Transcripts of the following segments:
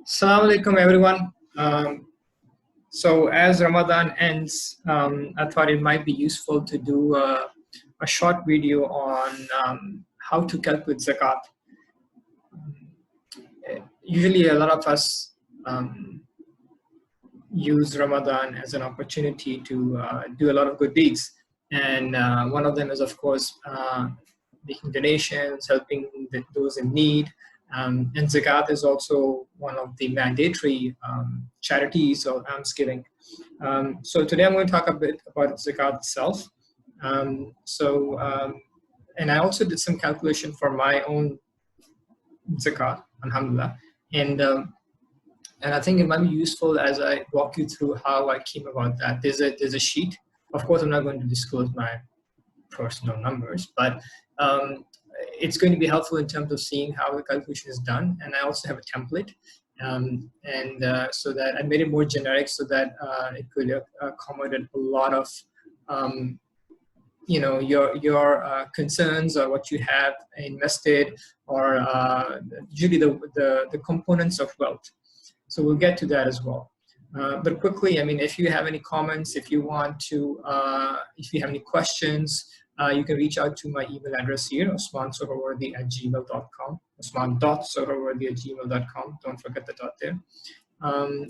Assalamu alaikum, everyone. So as Ramadan ends, I thought it might be useful to do a short video on how to calculate zakat. Usually, a lot of us use Ramadan as an opportunity to do a lot of good deeds, and one of them is, of course, making donations, helping those in need. And Zakat is also one of the mandatory charities of almsgiving. So today I'm going to talk a bit about Zakat itself. And I also did some calculation for my own Zakat, alhamdulillah. And I think it might be useful as I walk you through how I came about that. There's a sheet. Of course, I'm not going to disclose my personal numbers, but it's going to be helpful in terms of seeing how the calculation is done. And I also have a template, so that I made it more generic so that it could accommodate a lot of your concerns or what you have invested, or usually the components of wealth. So we'll get to that as well. But quickly, I mean, if you have any comments, if you want to, if you have any questions, you can reach out to my email address here, osmansohrawardy@gmail.com, osman.sohrawardy@gmail.com. Don't forget the dot there.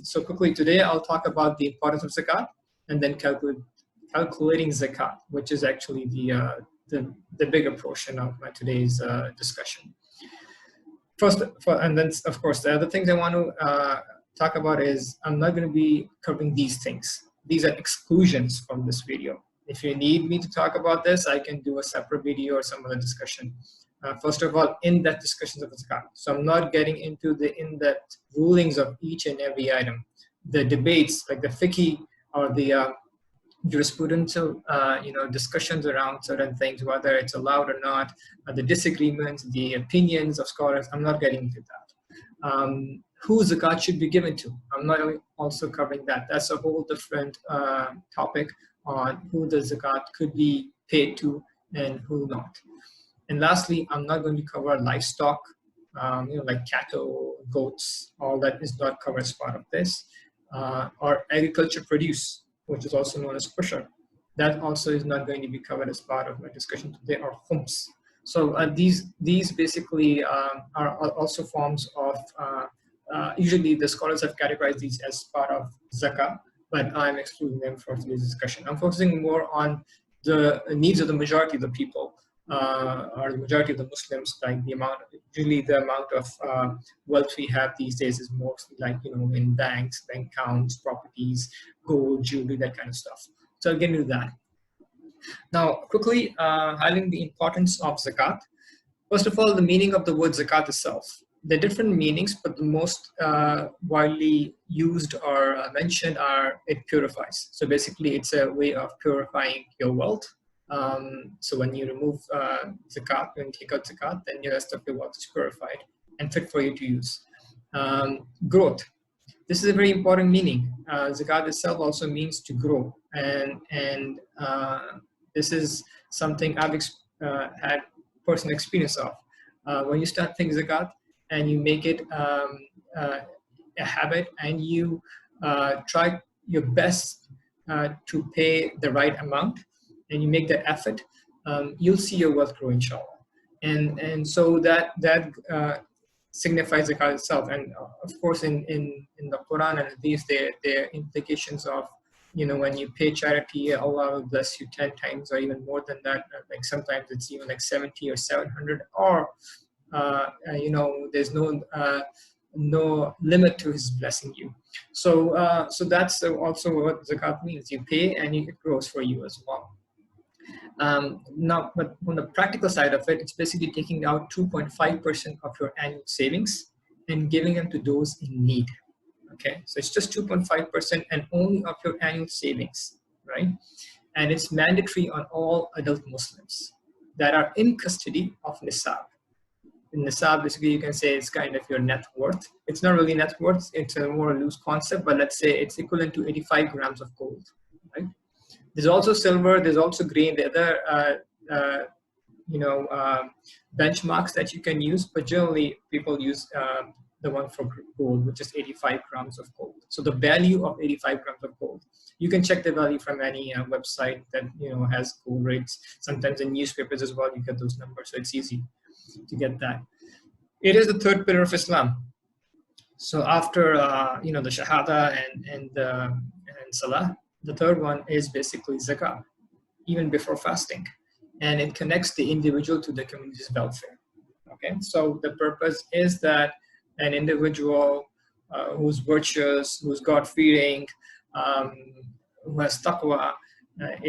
So quickly today, I'll talk about the importance of zakat, and then calculating zakat, which is actually the bigger portion of my today's discussion. And then of course, the other things I want to talk about is I'm not going to be covering these things. These are exclusions from this video. If you need me to talk about this, I can do a separate video or some other discussion. First of all, in-depth discussions of zakat. So I'm not getting into the in-depth rulings of each and every item. The debates, like the fiqh or the jurisprudential, discussions around certain things, whether it's allowed or not, the disagreements, the opinions of scholars, I'm not getting into that. Who zakat should be given to, I'm not also covering that. That's a whole different topic on who the zakat could be paid to and who not. And lastly, I'm not going to cover livestock, like cattle, goats, all that is not covered as part of this, or agriculture produce, which is also known as kosher. That also is not going to be covered as part of my discussion today, or khums. So these basically are also forms of, usually the scholars have categorized these as part of zakah, but I'm excluding them for today's discussion. I'm focusing more on the needs of the majority of the people, or the majority of the Muslims, like usually the amount of wealth we have these days is mostly like, in banks, bank accounts, properties, gold, jewelry, that kind of stuff. So I'll get into that. Now, quickly highlighting the importance of zakat. First of all, the meaning of the word zakat itself. The different meanings, but the most widely used or mentioned are it purifies. So basically, it's a way of purifying your wealth. So when you remove zakat, when you take out zakat, then the rest of your wealth is purified and fit for you to use. Growth. This is a very important meaning. Zakat itself also means to grow, and this is something I've had personal experience of. When you start paying zakat and you make it a habit, and you try your best to pay the right amount, and you make the effort, you'll see your wealth grow, inshallah. And so that signifies zakat itself. And of course, in the Quran and Hadith, there are implications of, when you pay charity, Allah will bless you 10 times or even more than that. Like sometimes it's even like 70 or 700, or there's no limit to His blessing you. So that's also what zakat means. You pay and it grows for you as well. Now, but on the practical side of it, it's basically taking out 2.5% of your annual savings and giving them to those in need. Okay, so it's just 2.5% and only of your annual savings, right? And it's mandatory on all adult Muslims that are in custody of nisab. In nisab, basically, you can say it's kind of your net worth. It's not really net worth; it's a more loose concept. But let's say it's equivalent to 85 grams of gold, right? There's also silver, there's also grain, the other benchmarks that you can use, but generally people use the one for gold, which is 85 grams of gold. So the value of 85 grams of gold. You can check the value from any website that has gold rates. Sometimes in newspapers as well, you get those numbers, so it's easy to get that. It is the third pillar of Islam. So after the Shahada and Salah, the third one is basically Zakat, even before fasting, and it connects the individual to the community's welfare. Okay, so the purpose is that an individual who's virtuous, who's God-fearing, who has taqwa,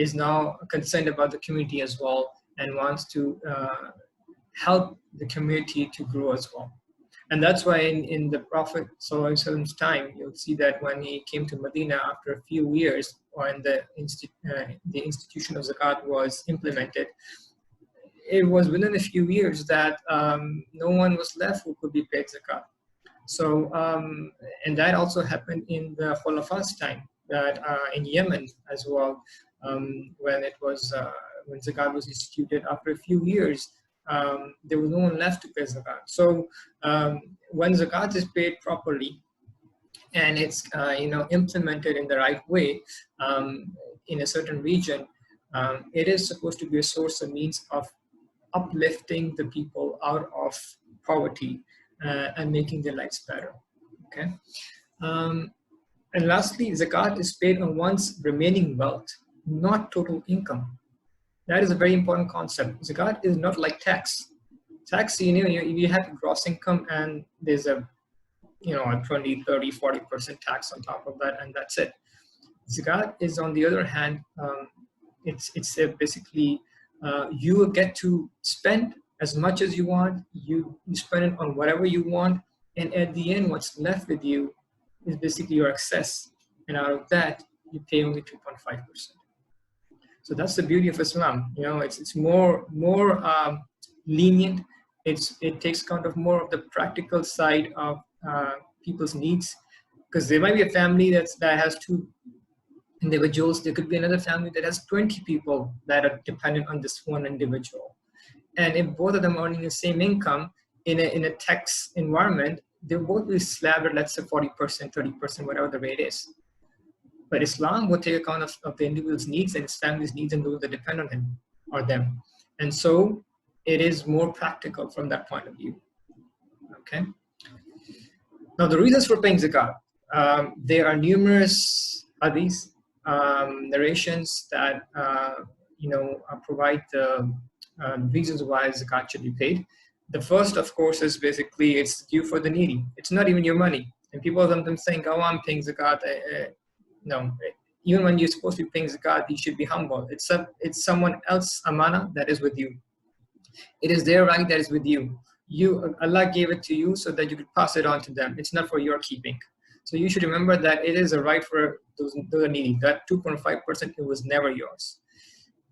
is now concerned about the community as well and wants to help the community to grow as well. And that's why in the Prophet ﷺ's time, you'll see that when he came to Medina after a few years, when the institution of Zakat was implemented, it was within a few years that no one was left who could be paid Zakat. So, and that also happened in the Khulafa's time, that in Yemen as well, when Zakat was instituted, after a few years, there was no one left to pay Zakat. So when Zakat is paid properly and it's implemented in the right way in a certain region, it is supposed to be a source of means of uplifting the people out of poverty and making their lives better. Okay. And lastly, Zakat is paid on one's remaining wealth, not total income. That is a very important concept. Zakat is not like tax. Tax, you have gross income and there's a 20, 30, 40% tax on top of that, and that's it. Zakat is, on the other hand, it's basically you get to spend as much as you want. You spend it on whatever you want, and at the end, what's left with you is basically your excess, and out of that, you pay only 2.5%. So that's the beauty of Islam. It's more lenient. It takes account of more of the practical side of people's needs, because there might be a family that has 2 individuals. There could be another family that has 20 people that are dependent on this one individual. And if both of them are earning the same income in a tax environment, they'll both be slabbed at, let's say, 40%, 30%, whatever the rate is. But Islam will take account of the individual's needs and his family's needs and those that depend on him or them. And so it is more practical from that point of view. Okay. Now, the reasons for paying Zakat. There are numerous hadiths, narrations that provide the reasons why Zakat should be paid. The first, of course, is basically it's due for the needy. It's not even your money. And people sometimes think, oh, I'm paying Zakat. No, even when you're supposed to be paying Zakat, you should be humble. It's someone else's amana that is with you. It is their right that is with you. Allah gave it to you so that you could pass it on to them. It's not for your keeping. So you should remember that it is a right for those needy. That 2.5%, it was never yours.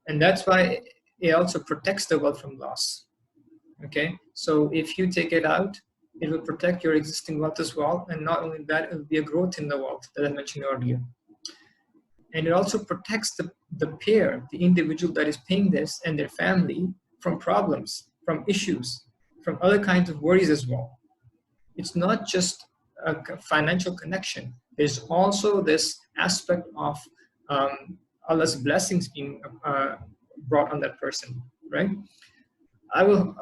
And that's why it also protects the wealth from loss. Okay, so if you take it out, it will protect your existing wealth as well. And not only that, it will be a growth in the wealth that I mentioned earlier. And it also protects the pair, the individual that is paying this and their family from problems, from issues, from other kinds of worries as well. It's not just a financial connection. There's also this aspect of Allah's blessings being brought on that person, right? I will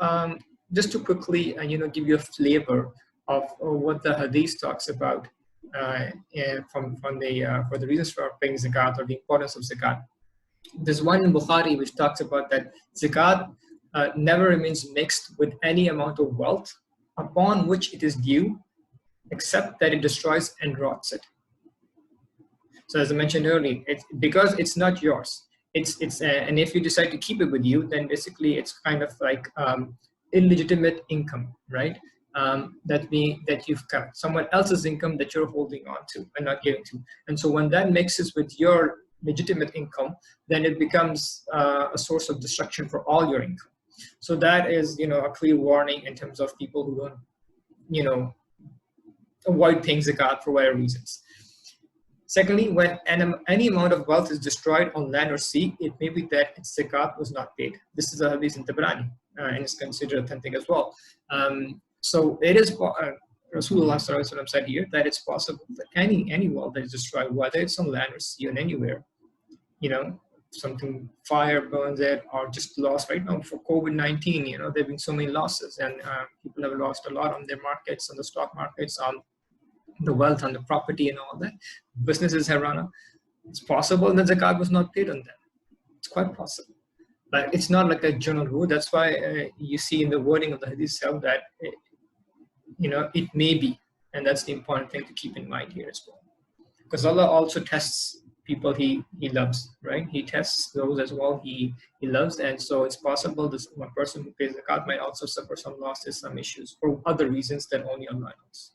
just to quickly give you a flavor of what the hadith talks about for the reasons for paying zakat or the importance of zakat. There's one in Bukhari which talks about that zakat never remains mixed with any amount of wealth upon which it is due, except that it destroys and rots it. So as I mentioned earlier, because it's not yours. And if you decide to keep it with you, then basically it's kind of like illegitimate income, right? That you've got someone else's income that you're holding on to and not giving to. And so when that mixes with your legitimate income, then it becomes a source of destruction for all your income. So that is, a clear warning in terms of people who don't, avoid paying zakat for whatever reasons. Secondly, when any amount of wealth is destroyed on land or sea, it may be that its zakat was not paid. This is a hadith in Tabrani, and it's considered authentic as well. So it is Rasulullah said here that it's possible that any wealth that is destroyed, whether it's on land or sea or anywhere, you know, something fire burns it or just lost. Right now for COVID-19, you know, there have been so many losses, and people have lost a lot on their markets, on the stock markets, on the wealth, on the property and all that. Businesses have run up. It's possible that zakat was not paid on them. It's quite possible. But it's not like a general rule. That's why you see in the wording of the hadith itself that, you know, it may be. And that's the important thing to keep in mind here as well. Because Allah also tests people he loves, right? He tests those as well he loves. And so it's possible this one person who pays zakat might also suffer some losses, some issues, for other reasons that only Allah knows.